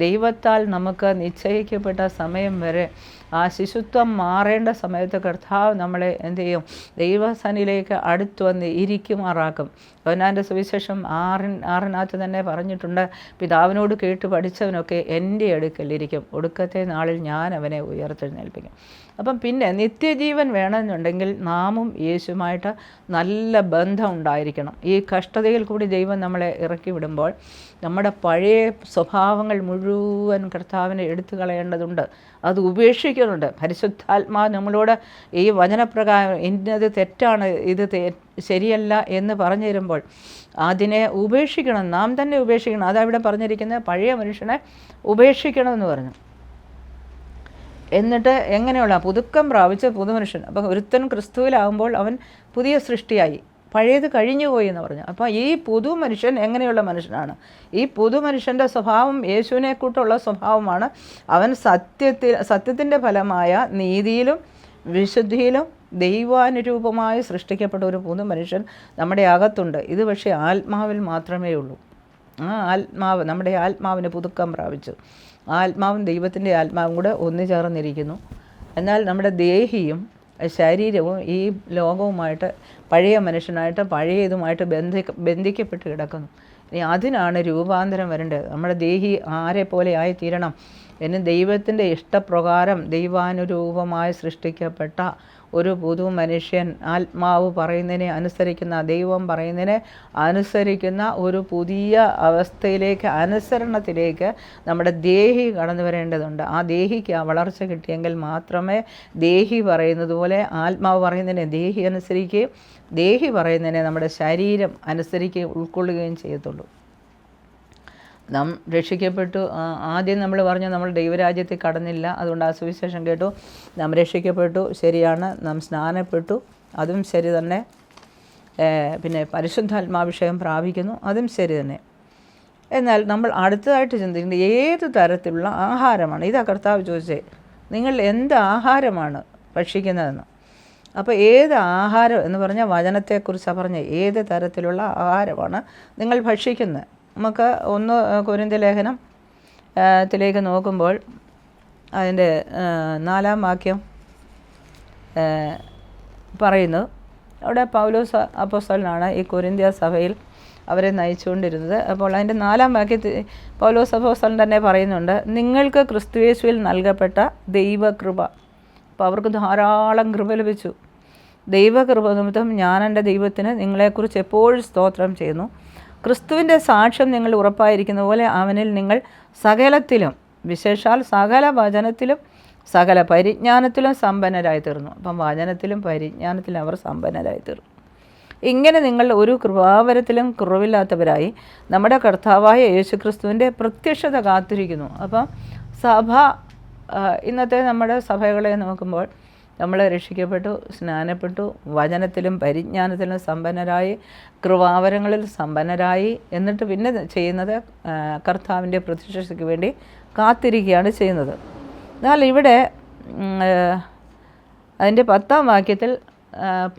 ദൈവത്താൽ നമുക്ക് നിശ്ചയിക്കപ്പെട്ട സമയം വരെ ആ ശിശുത്വം മാറേണ്ട സമയത്ത് കർത്താവ് നമ്മളെ എന്ത് ചെയ്യും? ദൈവസന്നിധിയിലേക്ക് അടുത്തു വന്ന് ഇരിക്കുമാറാക്കും. യോഹന്നാൻ്റെ സുവിശേഷം 6:6 തന്നെ പറഞ്ഞിട്ടുണ്ട്, പിതാവിനോട് കേട്ട് പഠിച്ചവനൊക്കെ എൻ്റെ അടുക്കലിരിക്കും, ഒടുക്കത്തെ നാളിൽ ഞാൻ അവനെ ഉയർത്തെഴുന്നേൽപ്പിക്കും. അപ്പം പിന്നെ നിത്യജീവൻ വേണമെന്നുണ്ടെങ്കിൽ നാമും യേശുമായിട്ട് നല്ല ബന്ധം ഉണ്ടായിരിക്കണം. ഈ കഷ്ടതയിൽ കൂടി ദൈവം നമ്മളെ ഇറക്കി വിടുമ്പോൾ നമ്മുടെ പഴയ സ്വഭാവങ്ങൾ മുഴുവൻ കർത്താവിനെ എടുത്തു കളയേണ്ടതുണ്ട്. അത് ഉപേക്ഷിക്കുന്നുണ്ട്. പരിശുദ്ധാത്മാ നമ്മളോട് ഈ വചനപ്രകാരം ഇന്നത് തെറ്റാണ്, ഇത് ശരിയല്ല എന്ന് പറഞ്ഞു തരുമ്പോൾ അതിനെ ഉപേക്ഷിക്കണം. നാം തന്നെ ഉപേക്ഷിക്കണം. അതവിടെ പറഞ്ഞിരിക്കുന്നത് പഴയ മനുഷ്യനെ ഉപേക്ഷിക്കണമെന്ന് പറഞ്ഞു. എന്നിട്ട് എങ്ങനെയുള്ള പുതുക്കം പ്രാപിച്ച പുതുമനുഷ്യൻ. അപ്പം ഒരുത്തൻ ക്രിസ്തുവിലാകുമ്പോൾ അവൻ പുതിയ സൃഷ്ടിയായി, പഴയത് കഴിഞ്ഞു പോയി എന്ന് പറഞ്ഞു. അപ്പോൾ ഈ പുതുമനുഷ്യൻ എങ്ങനെയുള്ള മനുഷ്യനാണ്? ഈ പുതുമനുഷ്യൻ്റെ സ്വഭാവം യേശുവിനെ കൂട്ടുള്ള സ്വഭാവമാണ്. അവൻ സത്യത്തിൻ്റെ ഫലമായ നീതിയിലും വിശുദ്ധിയിലും ദൈവാനുരൂപമായി സൃഷ്ടിക്കപ്പെട്ട ഒരു പുതുമനുഷ്യൻ നമ്മുടെ അകത്തുണ്ട്. ഇത് പക്ഷേ ആത്മാവിൽ മാത്രമേ ഉള്ളൂ. ആ ആത്മാവ്, നമ്മുടെ ആത്മാവിന് പുതുക്കം പ്രാപിച്ചു. ആത്മാവും ദൈവത്തിൻ്റെ ആത്മാവും കൂടെ ഒന്നുചേർന്നിരിക്കുന്നു. എന്നാൽ നമ്മുടെ ദേഹിയും ശരീരവും ഈ ലോകവുമായിട്ട്, പഴയ മനുഷ്യനായിട്ട്, പഴയ ഇതുമായിട്ട് ബന്ധിക്കപ്പെട്ട് കിടക്കുന്നു. ഇനി അതിനാണ് രൂപാന്തരം വരേണ്ടത്. നമ്മുടെ ദേഹി ആരെ പോലെ ആയിത്തീരണം എന്ന് ദൈവത്തിൻ്റെ ഇഷ്ടപ്രകാരം ദൈവാനുരൂപമായി സൃഷ്ടിക്കപ്പെട്ട ഒരു പുതു മനുഷ്യൻ, ആത്മാവ് പറയുന്നതിനെ അനുസരിക്കുന്ന, ദൈവം പറയുന്നതിനെ അനുസരിക്കുന്ന ഒരു പുതിയ അവസ്ഥയിലേക്ക്, അനുസരണത്തിലേക്ക് നമ്മുടെ ദേഹി കടന്നു വരേണ്ടതുണ്ട്. ആ ദേഹിക്ക് ആ വളർച്ച കിട്ടിയെങ്കിൽ മാത്രമേ ദേഹി പറയുന്നത് പോലെ ആത്മാവ് പറയുന്നതിനെ ദേഹി അനുസരിക്കുകയും ദേഹി പറയുന്നതിനെ നമ്മുടെ ശരീരം അനുസരിക്കുകയും ഉൾക്കൊള്ളുകയും ചെയ്യത്തുള്ളൂ. നാം രക്ഷിക്കപ്പെട്ടു. ആദ്യം നമ്മൾ പറഞ്ഞു നമ്മൾ ദൈവരാജ്യത്തിൽ കടന്നില്ല, അതുകൊണ്ട് ആ സുവിശേഷം കേട്ടു, നാം രക്ഷിക്കപ്പെട്ടു, ശരിയാണ്. നാം സ്നാനപ്പെട്ടു, അതും ശരി തന്നെ. പിന്നെ പരിശുദ്ധാത്മാഭിഷേകം പ്രാപിക്കുന്നു, അതും ശരി തന്നെ. എന്നാൽ നമ്മൾ അടുത്തതായിട്ട് ചിന്തിക്കുന്നത് ഏത് തരത്തിലുള്ള ആഹാരമാണ്. ഇതാ കർത്താവ് ചോദിച്ചത്, നിങ്ങൾ എന്ത് ആഹാരമാണ് ഭക്ഷിക്കുന്നതെന്ന്. അപ്പോൾ ഏത് ആഹാരം എന്ന് പറഞ്ഞാൽ വചനത്തെക്കുറിച്ചാണ് പറഞ്ഞത്. ഏത് തരത്തിലുള്ള ആഹാരമാണ് നിങ്ങൾ ഭക്ഷിക്കുന്നത്. നമുക്ക് 1 കൊരിന്ത്യർ ലേഖനത്തിലേക്ക് നോക്കുമ്പോൾ അതിൻ്റെ 4-ാം വാക്യം പറയുന്നു. അവിടെ പൗലോസ് അപ്പോസ്തലനാണ് ഈ കൊരിന്ത്യ സഭയിൽ അവരെ നയിച്ചുകൊണ്ടിരുന്നത്. അപ്പോൾ അതിൻ്റെ 4-ാം വാക്യത്തിൽ പൗലോസ് അപ്പോസ്തലൻ തന്നെ പറയുന്നുണ്ട്, നിങ്ങൾക്ക് ക്രിസ്തുയേശുവിൽ നൽകപ്പെട്ട ദൈവകൃപ. അപ്പോൾ അവർക്ക് ധാരാളം കൃപ ലഭിച്ചു. ദൈവകൃപ നിമിത്തം ഞാൻ എൻ്റെ ദൈവത്തിന് നിങ്ങളെക്കുറിച്ച് എപ്പോഴും സ്തോത്രം ചെയ്യുന്നു. ക്രിസ്തുവിൻ്റെ സാക്ഷ്യം നിങ്ങൾ ഉറപ്പായിരിക്കുന്ന പോലെ അവനിൽ നിങ്ങൾ സകലത്തിലും, വിശേഷാൽ സകല വചനത്തിലും സകല പരിജ്ഞാനത്തിലും സമ്പന്നരായി തീർന്നു. അപ്പം വചനത്തിലും പരിജ്ഞാനത്തിലും അവർ സമ്പന്നരായി തീർന്നു. ഇങ്ങനെ നിങ്ങൾ ഒരു കൃപാവരത്തിലും കുറവില്ലാത്തവരായി നമ്മുടെ കർത്താവായ യേശുക്രിസ്തുവിൻ്റെ പ്രത്യക്ഷത കാത്തിരിക്കുന്നു. അപ്പം സഭ, ഇന്നത്തെ നമ്മുടെ സഭകളെ നോക്കുമ്പോൾ നമ്മൾ രക്ഷിക്കപ്പെട്ടു, സ്നാനപ്പെട്ടു, വചനത്തിലും പരിജ്ഞാനത്തിലും സമ്പന്നരായി, കൃപാവരങ്ങളിൽ സമ്പന്നരായി. എന്നിട്ട് പിന്നെ ചെയ്യുന്നത് കർത്താവിൻ്റെ പ്രത്യക്ഷതയ്ക്ക് വേണ്ടി കാത്തിരിക്കുകയാണ് ചെയ്യുന്നത്. എന്നാൽ ഇവിടെ അതിൻ്റെ 10-ാം വാക്യത്തിൽ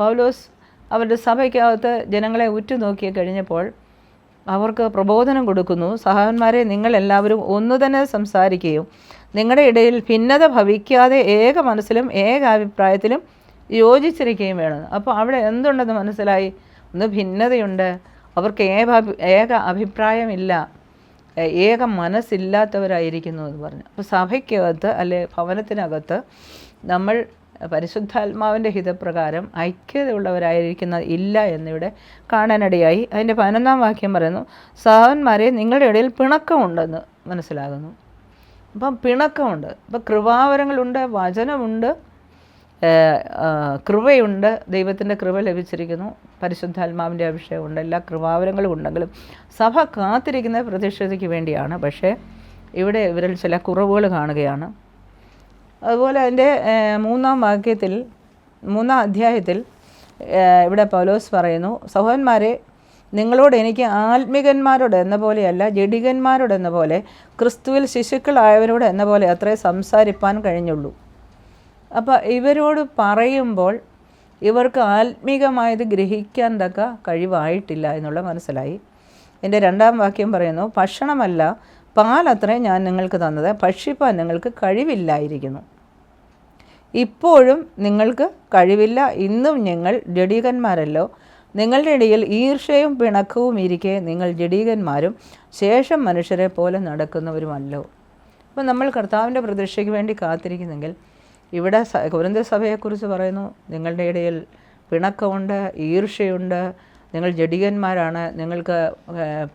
പൗലോസ് അവരുടെ സഭയ്ക്കകത്ത് ജനങ്ങളെ ഉറ്റുനോക്കി കഴിഞ്ഞപ്പോൾ അവർക്ക് പ്രബോധനം കൊടുക്കുന്നു. സഹോദരന്മാരെ, നിങ്ങളെല്ലാവരും ഒന്നു തന്നെ സംസാരിക്കുകയും നിങ്ങളുടെ ഇടയിൽ ഭിന്നത ഭവിക്കാതെ ഏക മനസ്സിലും ഏക അഭിപ്രായത്തിലും യോജിച്ചിരിക്കുകയും വേണം. അപ്പോൾ അവിടെ എന്തുണ്ടെന്ന് മനസ്സിലായി. ഒന്ന് ഭിന്നതയുണ്ട്, അവർക്ക് ഏക അഭിപ്രായമില്ല, ഏക മനസ്സില്ലാത്തവരായിരിക്കുന്നു എന്ന് പറഞ്ഞു. അപ്പോൾ സഭയ്ക്കകത്ത് അല്ലെ ഭവനത്തിനകത്ത് നമ്മൾ പരിശുദ്ധാത്മാവിൻ്റെ ഹിതപ്രകാരം ഐക്യതയുള്ളവരായിരിക്കുന്ന ഇല്ല എന്നിവിടെ കാണാനിടയായി. അതിൻ്റെ 11-ാം വാക്യം പറയുന്നു, സഹോദരന്മാരെ, നിങ്ങളുടെ ഇടയിൽ പിണക്കമുണ്ടെന്ന് മനസ്സിലാകുന്നു. അപ്പം പിണക്കമുണ്ട്. അപ്പം കൃപാവരങ്ങളുണ്ട്, വചനമുണ്ട്, കൃപയുണ്ട്, ദൈവത്തിൻ്റെ കൃപ ലഭിച്ചിരിക്കുന്നു, പരിശുദ്ധാത്മാവിൻ്റെ അഭിഷേകമുണ്ട്, എല്ലാ കൃപാവരങ്ങളും ഉണ്ടെങ്കിലും സഭ കാത്തിരിക്കുന്ന പ്രത്യക്ഷതയ്ക്ക് വേണ്ടിയാണ്. പക്ഷേ ഇവിടെ ഇവരിൽ ചില കുറവുകൾ കാണുകയാണ്. അതുപോലെ അതിൻ്റെ 3-ാം വാക്യത്തിൽ, 3-ാം അധ്യായത്തിൽ ഇവിടെ പൗലോസ് പറയുന്നു, സഹോദരന്മാരെ, നിങ്ങളോട് എനിക്ക് ആത്മികന്മാരോട് എന്ന പോലെയല്ല, ജഡികന്മാരോട് എന്ന പോലെ, ക്രിസ്തുവിൽ ശിശുക്കളായവരോട് എന്ന പോലെ അത്രേ സംസാരിപ്പാൻ കഴിഞ്ഞുള്ളൂ. അപ്പോൾ ഇവരോട് പറയുമ്പോൾ ഇവർക്ക് ആത്മീകമായത് ഗ്രഹിക്കാൻ തക്ക കഴിവായിട്ടില്ല എന്നുള്ള മനസ്സിലായി. എൻ്റെ 2-ാം വാക്യം പറയുന്നു, ഭക്ഷണമല്ല പാലത്രേ ഞാൻ നിങ്ങൾക്ക് തന്നത്, ഭക്ഷിപ്പാൻ നിങ്ങൾക്ക് കഴിവില്ലായിരിക്കുന്നു. ഇപ്പോഴും നിങ്ങൾക്ക് കഴിവില്ല, ഇന്നും ഞങ്ങൾ ജഡീകന്മാരല്ലോ. നിങ്ങളുടെ ഇടയിൽ ഈർഷ്യയും പിണക്കവും ഇരിക്കെ നിങ്ങൾ ജഡീകന്മാരും ശേഷം മനുഷ്യരെ പോലെ നടക്കുന്നവരുമല്ലോ. അപ്പം നമ്മൾ കർത്താവിൻ്റെ പ്രതീക്ഷയ്ക്ക് വേണ്ടി കാത്തിരിക്കുന്നെങ്കിൽ ഇവിടെ കൊരിന്ത്യ സഭയെക്കുറിച്ച് പറയുന്നു, നിങ്ങളുടെ ഇടയിൽ പിണക്കമുണ്ട്, ഈർഷ്യയുണ്ട്, നിങ്ങൾ ജഡികന്മാരാണ്, നിങ്ങൾക്ക്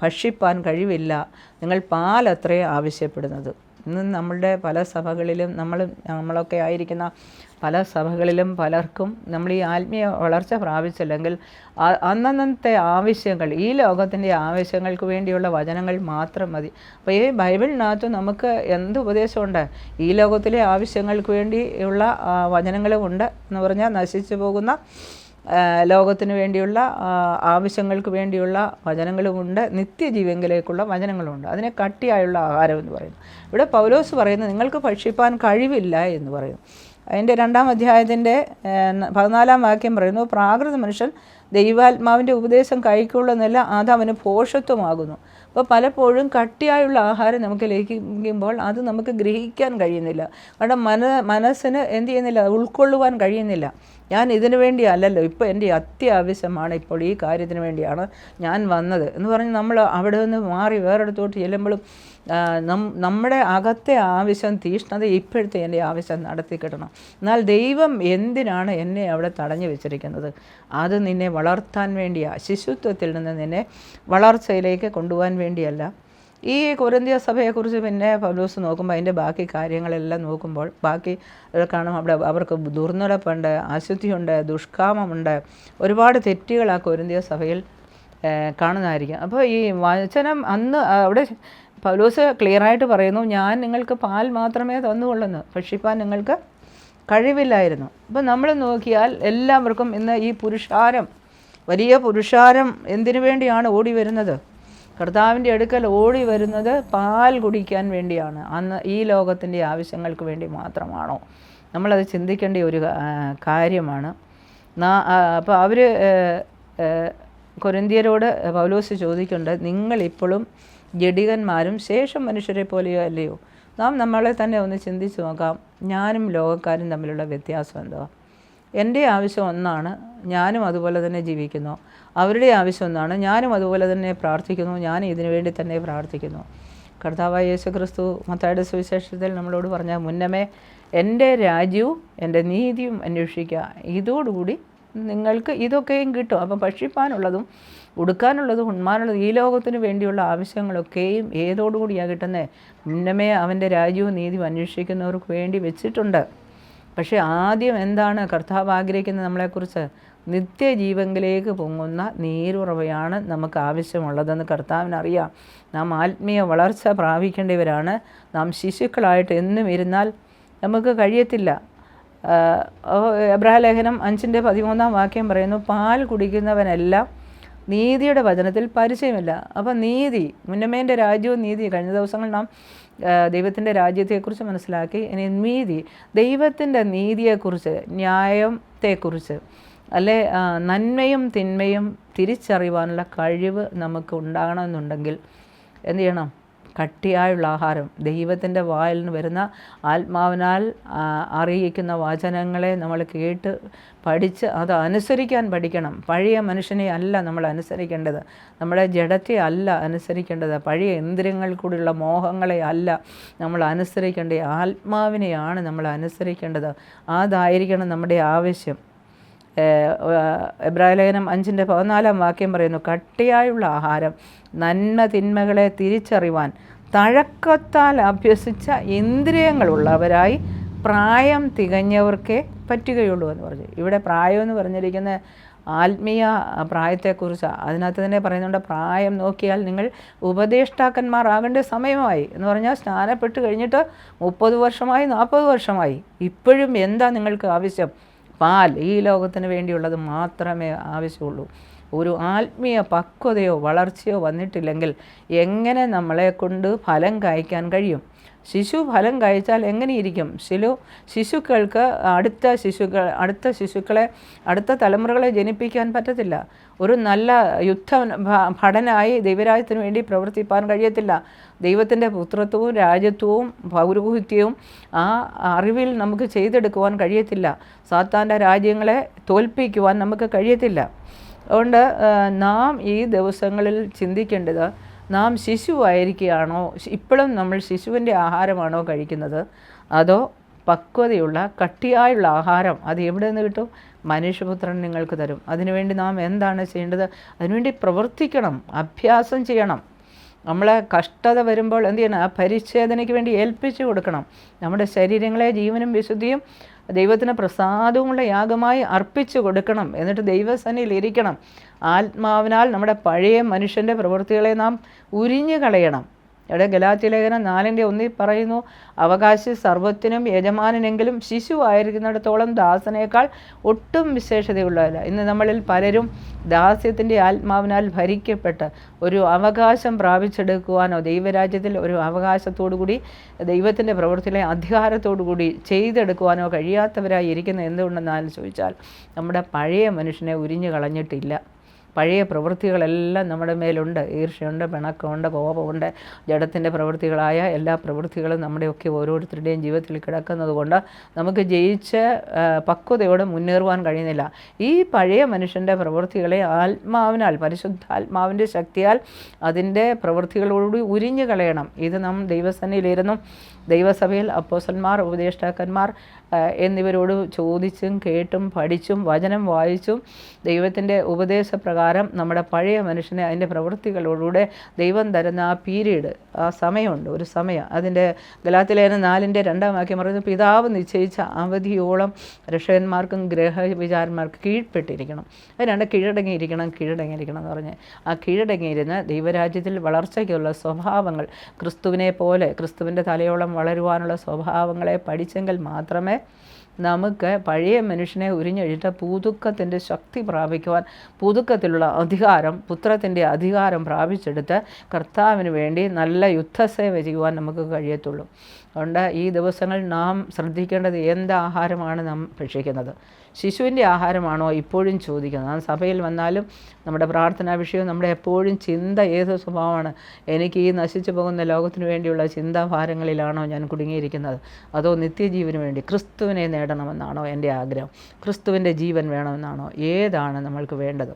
ഭക്ഷിപ്പാൻ കഴിവില്ല, നിങ്ങൾ പാലത്രേ ആവശ്യപ്പെടുന്നത്. ഇന്ന് നമ്മളുടെ പല സഭകളിലും നമ്മളൊക്കെ ആയിരിക്കുന്ന പല സഭകളിലും പലർക്കും നമ്മൾ ഈ ആത്മീയ വളർച്ച പ്രാപിച്ചില്ലെങ്കിൽ അന്നന്നത്തെ ആവശ്യങ്ങൾ, ഈ ലോകത്തിൻ്റെ ആവശ്യങ്ങൾക്ക് വേണ്ടിയുള്ള വചനങ്ങൾ മാത്രം മതി. അപ്പോൾ ഈ ബൈബിളിനകത്ത് നമുക്ക് എന്ത് ഉപദേശമുണ്ട്? ഈ ലോകത്തിലെ ആവശ്യങ്ങൾക്ക് വേണ്ടിയുള്ള വചനങ്ങളും ഉണ്ട് എന്ന് പറഞ്ഞാൽ നശിച്ചു പോകുന്ന ലോകത്തിന് വേണ്ടിയുള്ള ആവശ്യങ്ങൾക്ക് വേണ്ടിയുള്ള വചനങ്ങളുമുണ്ട്, നിത്യജീവങ്കിലേക്കുള്ള വചനങ്ങളുമുണ്ട്. അതിനെ കട്ടിയായുള്ള ആഹാരം എന്ന് പറയുന്നു. ഇവിടെ പൗലോസ് പറയുന്നത് നിങ്ങൾക്ക് ഭക്ഷിപ്പാൻ കഴിവില്ല എന്ന് പറയുന്നു. അതിൻ്റെ 2-ാം അധ്യായത്തിൻ്റെ 14-ാം വാക്യം പറയുന്നു, പ്രാകൃത മനുഷ്യൻ ദൈവാത്മാവിൻ്റെ ഉപദേശം കൈക്കൊള്ളുന്നില്ല, അത് അവന് ഭോഷത്വമാകുന്നു. അപ്പോൾ പലപ്പോഴും കട്ടിയായുള്ള ആഹാരം നമുക്ക് ലഭിക്കുമ്പോൾ അത് നമുക്ക് ഗ്രഹിക്കാൻ കഴിയുന്നില്ല. കാരണം മനസ്സിന് എന്ത് ചെയ്യുന്നില്ല, ഉൾക്കൊള്ളുവാൻ കഴിയുന്നില്ല. ഞാൻ ഇതിനു വേണ്ടി അല്ലല്ലോ, ഇപ്പോൾ എൻ്റെ അത്യാവശ്യമാണ്, ഇപ്പോൾ ഈ കാര്യത്തിന് വേണ്ടിയാണ് ഞാൻ വന്നത് എന്ന് പറഞ്ഞ് നമ്മൾ അവിടെ നിന്ന് മാറി വേറെടുത്തോട്ട് ചെല്ലുമ്പോഴും നമ്മുടെ അകത്തെ ആവശ്യം, തീഷ്ണത ഇപ്പോഴത്തെ എൻ്റെ ആവശ്യം നടത്തി കിട്ടണം. എന്നാൽ ദൈവം എന്തിനാണ് എന്നെ അവിടെ തടഞ്ഞു വെച്ചിരിക്കുന്നത്? അത് നിന്നെ വളർത്താൻ വേണ്ടിയാണ്, ശിശുത്വത്തിൽ നിന്ന് നിന്നെ വളർച്ചയിലേക്ക് കൊണ്ടുപോകാൻ വേണ്ടിയല്ല. ഈ കൊരിന്ത്യ സഭയെക്കുറിച്ച് പിന്നെ പൗലോസ് നോക്കുമ്പോൾ അതിൻ്റെ ബാക്കി കാര്യങ്ങളെല്ലാം നോക്കുമ്പോൾ ബാക്കി കാണും, അവിടെ അവർക്ക് ദുർനടപ്പുണ്ട്, അശുദ്ധിയുണ്ട്, ദുഷ്കാമമുണ്ട്, ഒരുപാട് തെറ്റുകൾ ആ കൊരിന്ത്യ സഭയിൽ കാണുന്നതായിരിക്കും. അപ്പോൾ ഈ വചനം അന്ന് അവിടെ പൗലോസ് ക്ലിയറായിട്ട് പറയുന്നു, ഞാൻ നിങ്ങൾക്ക് പാൽ മാത്രമേ തന്നുകൊള്ളുന്നു, ഭക്ഷിപ്പാൻ നിങ്ങൾക്ക് കഴിവില്ലായിരുന്നു. അപ്പോൾ നമ്മൾ നോക്കിയാൽ എല്ലാവർക്കും ഇന്ന് ഈ പുരുഷാരം, വലിയ പുരുഷാരം എന്തിനു വേണ്ടിയാണ് ഓടി വരുന്നത്? കർത്താവിൻ്റെ അടുക്കൽ ഓടി വരുന്നത് പാൽ കുടിക്കാൻ വേണ്ടിയാണ്. അന്ന് ഈ ലോകത്തിൻ്റെ ആവശ്യങ്ങൾക്ക് വേണ്ടി മാത്രമാണോ? നമ്മളത് ചിന്തിക്കേണ്ട ഒരു കാര്യമാണ്. അപ്പോൾ അവർ കൊരിന്ത്യരോട് പൗലോസ് ചോദിക്കുന്നുണ്ട്, നിങ്ങളിപ്പോഴും ജഡികന്മാരും ശേഷം മനുഷ്യരെ പോലെയോ അല്ലയോ? നാം നമ്മളെ തന്നെ ഒന്ന് ചിന്തിച്ച് നോക്കാം. ഞാനും ലോകക്കാരും തമ്മിലുള്ള വ്യത്യാസം എന്തുവാ? എൻ്റെ ആവശ്യം ഒന്നാണ്, ഞാനും അതുപോലെ തന്നെ ജീവിക്കുന്നു. അവരുടെ ആവശ്യം ഒന്നാണ്, ഞാനും അതുപോലെ തന്നെ പ്രാർത്ഥിക്കുന്നു, ഞാൻ ഇതിനു വേണ്ടി തന്നെ പ്രാർത്ഥിക്കുന്നു. കർത്താവായ യേശു ക്രിസ്തു മത്തായിയുടെ സുവിശേഷത്തിൽ നമ്മളോട് പറഞ്ഞ മുന്നമേ എൻ്റെ രാജ്യവും എൻ്റെ നീതിയും അന്വേഷിക്കുക, ഇതോടുകൂടി നിങ്ങൾക്ക് ഇതൊക്കെയും കിട്ടും. അപ്പം ഭക്ഷിപ്പാനുള്ളതും ഉടുക്കാനുള്ളതും ഉണ്മാനുള്ളതും ഈ ലോകത്തിന് വേണ്ടിയുള്ള ആവശ്യങ്ങളൊക്കെയും ഏതോടുകൂടിയാണ് കിട്ടുന്നത്? മുന്നമേ അവൻ്റെ രാജ്യവും നീതിയും അന്വേഷിക്കുന്നവർക്ക് വേണ്ടി വെച്ചിട്ടുണ്ട്. പക്ഷേ ആദ്യം എന്താണ് കർത്താവ് ആഗ്രഹിക്കുന്നത് നമ്മളെക്കുറിച്ച്? നിത്യജീവങ്കിലേക്ക് പൊങ്ങുന്ന നീരുറവയാണ് നമുക്ക് ആവശ്യമുള്ളതെന്ന് കർത്താവിനറിയാം. നാം ആത്മീയ വളർച്ച പ്രാപിക്കേണ്ടവരാണ്. നാം ശിശുക്കളായിട്ട് എന്നും ഇരുന്നാൽ നമുക്ക് കഴിയത്തില്ല. എബ്രായ ലേഖനം 5:13 വാക്യം പറയുന്നു, പാൽ കുടിക്കുന്നവനെല്ലാം നീതിയുടെ വചനത്തിൽ പരിചയമില്ല. അപ്പം നീതി, മുന്നമേൻ്റെ രാജ്യവും നീതി, കഴിഞ്ഞ ദിവസങ്ങൾ നാം ദൈവത്തിൻ്റെ രാജ്യത്തെക്കുറിച്ച് മനസ്സിലാക്കി. ഇനി നീതി, ദൈവത്തിൻ്റെ നീതിയെക്കുറിച്ച്, ന്യായത്തെക്കുറിച്ച്, അല്ലെ നന്മയും തിന്മയും തിരിച്ചറിയുവാനുള്ള കഴിവ് നമുക്ക് ഉണ്ടാകണമെന്നുണ്ടെങ്കിൽ എന്ത് ചെയ്യണം? കട്ടിയായുള്ള ആഹാരം, ദൈവത്തിൻ്റെ വായിൽ നിന്ന് വരുന്ന ആത്മാവിനാൽ അറിയിക്കുന്ന വചനങ്ങളെ നമ്മൾ കേട്ട് പഠിച്ച് അത് അനുസരിക്കാൻ പഠിക്കണം. പഴയ മനുഷ്യനെ അല്ല നമ്മൾ അനുസരിക്കേണ്ടത്, നമ്മുടെ ജഡത്തെ അല്ല അനുസരിക്കേണ്ടത്, പഴയ ഇന്ദ്രിയങ്ങൾ കൂടിയുള്ള മോഹങ്ങളെ അല്ല നമ്മൾ അനുസരിക്കേണ്ടത്, ആത്മാവിനെയാണ് നമ്മൾ അനുസരിക്കേണ്ടത്. അതായിരിക്കണം നമ്മുടെ ആവശ്യം. എബ്രായ ലേഖനം 5:14 വാക്യം പറയുന്നു, കട്ടിയായുള്ള ആഹാരം നന്മ തിന്മകളെ തിരിച്ചറിവാൻ തഴക്കത്താൽ അഭ്യസിച്ച ഇന്ദ്രിയങ്ങളുള്ളവരായി പ്രായം തികഞ്ഞവർക്കേ പറ്റുകയുള്ളൂ എന്ന് പറഞ്ഞു. ഇവിടെ പ്രായം എന്ന് പറഞ്ഞിരിക്കുന്ന ആത്മീയ പ്രായത്തെക്കുറിച്ചാണ്. അതിനകത്ത് തന്നെ പറയുന്നുണ്ട്, പ്രായം നോക്കിയാൽ നിങ്ങൾ ഉപദേഷ്ടാക്കന്മാരാകേണ്ട സമയമായി എന്ന് പറഞ്ഞാൽ സ്നാനപ്പെട്ട് കഴിഞ്ഞിട്ട് 30 വർഷമായി 40 വർഷമായി, ഇപ്പോഴും എന്താ നിങ്ങൾക്ക് ആവശ്യം? പാൽ, ഈ ലോകത്തിന് വേണ്ടിയുള്ളത് മാത്രമേ ആവശ്യമുള്ളൂ. ഒരു ആത്മീയ പക്വതയോ വളർച്ചയോ വന്നിട്ടില്ലെങ്കിൽ എങ്ങനെ നമ്മളെ കൊണ്ട് ഫലം കായ്ക്കാൻ കഴിയും? ശിശു ഫലം കഴിച്ചാൽ എങ്ങനെയിരിക്കും? ശിശുക്കൾക്ക് അടുത്ത ശിശുക്കളെ, അടുത്ത തലമുറകളെ ജനിപ്പിക്കാൻ പറ്റത്തില്ല. ഒരു നല്ല ഭടനായി ദൈവരാജ്യത്തിന് വേണ്ടി പ്രവർത്തിപ്പാൻ കഴിയത്തില്ല. ദൈവത്തിൻ്റെ പുത്രത്വവും രാജ്യത്വവും പൗരോഹിത്യവും ആ അറിവിൽ നമുക്ക് ചെയ്തെടുക്കുവാൻ കഴിയത്തില്ല. സാത്താൻ്റെ രാജ്യങ്ങളെ തോൽപ്പിക്കുവാൻ നമുക്ക് കഴിയത്തില്ല. അതുകൊണ്ട് നാം ഈ ദിവസങ്ങളിൽ ചിന്തിക്കേണ്ടത്, നാം ശിശുവായിരിക്കുകയാണോ? ഇപ്പോഴും നമ്മൾ ശിശുവിൻ്റെ ആഹാരമാണോ കഴിക്കുന്നത്, അതോ പക്വതയുള്ള കട്ടിയായുള്ള ആഹാരം അത് എവിടെ നിന്ന് കിട്ടും? മനുഷ്യപുത്രൻ നിങ്ങൾക്ക് തരും. അതിനുവേണ്ടി നാം എന്താണ് ചെയ്യേണ്ടത്? അതിനുവേണ്ടി പ്രവർത്തിക്കണം, അഭ്യാസം ചെയ്യണം. നമ്മളെ കഷ്ടത വരുമ്പോൾ എന്ത് ചെയ്യണം? ആ പരിച്ഛേദനയ്ക്ക് വേണ്ടി ഏൽപ്പിച്ചു കൊടുക്കണം. നമ്മുടെ ശരീരങ്ങളെ ജീവനും വിശുദ്ധിയും ദൈവത്തിന് പ്രസാദവുമുള്ള യാഗമായി അർപ്പിച്ചു കൊടുക്കണം. എന്നിട്ട് ദൈവസന്നിധിയിൽ ഇരിക്കണം. ആത്മാവിനാൽ നമ്മുടെ പഴയ മനുഷ്യൻ്റെ പ്രവൃത്തികളെ നാം ഉരിഞ്ഞു കളയണം. ഇവിടെ ഗലാത്യലേഖനം 4:1 പറയുന്നു, അവകാശി സർവ്വത്തിനും യജമാനെങ്കിലും ശിശുവായിരിക്കുന്നിടത്തോളം ദാസനേക്കാൾ ഒട്ടും വിശേഷതയുള്ളതല്ല. ഇന്ന് നമ്മളിൽ പലരും ദാസ്യത്തിൻ്റെ ആത്മാവിനാൽ ഭരിക്കപ്പെട്ട് ഒരു അവകാശം പ്രാപിച്ചെടുക്കുവാനോ ദൈവരാജ്യത്തിൽ ഒരു അവകാശത്തോടുകൂടി ദൈവത്തിൻ്റെ പ്രവൃത്തികളെ അധികാരത്തോടുകൂടി ചെയ്തെടുക്കുവാനോ കഴിയാത്തവരായി ഇരിക്കുന്നത് എന്തുകൊണ്ടെന്നാൽ ചോദിച്ചാൽ നമ്മുടെ പഴയ മനുഷ്യനെ ഉരിഞ്ഞു കളഞ്ഞിട്ടില്ല. പഴയ പ്രവൃത്തികളെല്ലാം നമ്മുടെ മേലുണ്ട്. ഈർഷ്യയുണ്ട്, പിണക്കമുണ്ട്, കോപമുണ്ട്, ജഡത്തിൻ്റെ പ്രവൃത്തികളായ എല്ലാ പ്രവൃത്തികളും നമ്മുടെയൊക്കെ ഓരോരുത്തരുടെയും ജീവിതത്തിൽ കിടക്കുന്നത് കൊണ്ട് നമുക്ക് ജയിച്ച് പക്വതയോടെ മുന്നേറുവാൻ കഴിയുന്നില്ല. ഈ പഴയ മനുഷ്യൻ്റെ പ്രവൃത്തികളെ ആത്മാവിനാൽ, പരിശുദ്ധാത്മാവിൻ്റെ ശക്തിയാൽ അതിൻ്റെ പ്രവൃത്തികളോടുകൂടി ഉരിഞ്ഞു കളയണം. ഇത് നാം ദൈവസന്നിധിയിലിരുന്നു ദൈവസഭയിൽ അപ്പോസ്തലന്മാർ, ഉപദേഷ്ടാക്കന്മാർ എന്നിവരോട് ചോദിച്ചും കേട്ടും പഠിച്ചും വചനം വായിച്ചും ദൈവത്തിൻ്റെ ഉപദേശപ്രകാരം നമ്മുടെ പഴയ മനുഷ്യനെ അതിൻ്റെ പ്രവൃത്തികളോടുകൂടെ ദൈവം തരുന്ന ആ പീരീഡ്, ആ സമയമുണ്ട്, ഒരു സമയം. അതിൻ്റെ ഗലാത്യലേഖനം 4:2 പറയുന്നത്, പിതാവ് നിശ്ചയിച്ച അവധിയോളം രക്ഷകന്മാർക്കും ഗ്രഹവിചാരന്മാർക്കും കീഴ്പ്പെട്ടിരിക്കണം. അതിനാണ് കീഴടങ്ങിയിരിക്കണം എന്ന് പറഞ്ഞ് ആ കീഴടങ്ങിയിരുന്ന് ദൈവരാജ്യത്തിൽ വളർച്ചയ്ക്കുള്ള സ്വഭാവങ്ങൾ, ക്രിസ്തുവിനെ പോലെ ക്രിസ്തുവിൻ്റെ തലയോളം വളരുവാനുള്ള സ്വഭാവങ്ങളെ പഠിച്ചെങ്കിൽ മാത്രമേ നമുക്ക് പഴയ മനുഷ്യനെ ഉരിഞ്ഞഴിട്ട് പുതുക്കത്തിൻ്റെ ശക്തി പ്രാപിക്കുവാൻ, പുതുക്കത്തിലുള്ള അധികാരം, പുത്രത്തിൻ്റെ അധികാരം പ്രാപിച്ചെടുത്ത് കർത്താവിന് വേണ്ടി നല്ല യുദ്ധസേവ ചെയ്യുവാൻ നമുക്ക് കഴിയത്തുള്ളൂ. അതുകൊണ്ട് ഈ ദിവസങ്ങൾ നാം ശ്രദ്ധിക്കേണ്ടത് എന്ത് ആഹാരമാണ് നാം ഭക്ഷിക്കുന്നത്? ശിശുവിൻ്റെ ആഹാരമാണോ ഇപ്പോഴും ചോദിക്കുന്നത്? നാം സഭയിൽ വന്നാലും നമ്മുടെ പ്രാർത്ഥനാ വിഷയവും നമ്മുടെ എപ്പോഴും ചിന്ത ഏത് സ്വഭാവമാണ്? എനിക്ക് ഈ നശിച്ചു പോകുന്ന ലോകത്തിന് വേണ്ടിയുള്ള ചിന്താഭാരങ്ങളിലാണോ ഞാൻ കുടുങ്ങിയിരിക്കുന്നത്? അതോ നിത്യജീവന് വേണ്ടി ക്രിസ്തുവിനെ നേടണമെന്നാണോ എൻ്റെ ആഗ്രഹം? ക്രിസ്തുവിൻ്റെ ജീവൻ വേണമെന്നാണോ? ഏതാണ് നമ്മൾക്ക് വേണ്ടത്?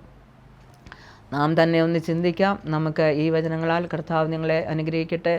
നാം തന്നെ ഒന്ന് ചിന്തിക്കാം. നമുക്ക് ഈ വചനങ്ങളാൽ കർത്താവ് നിങ്ങളെ അനുഗ്രഹിക്കട്ടെ.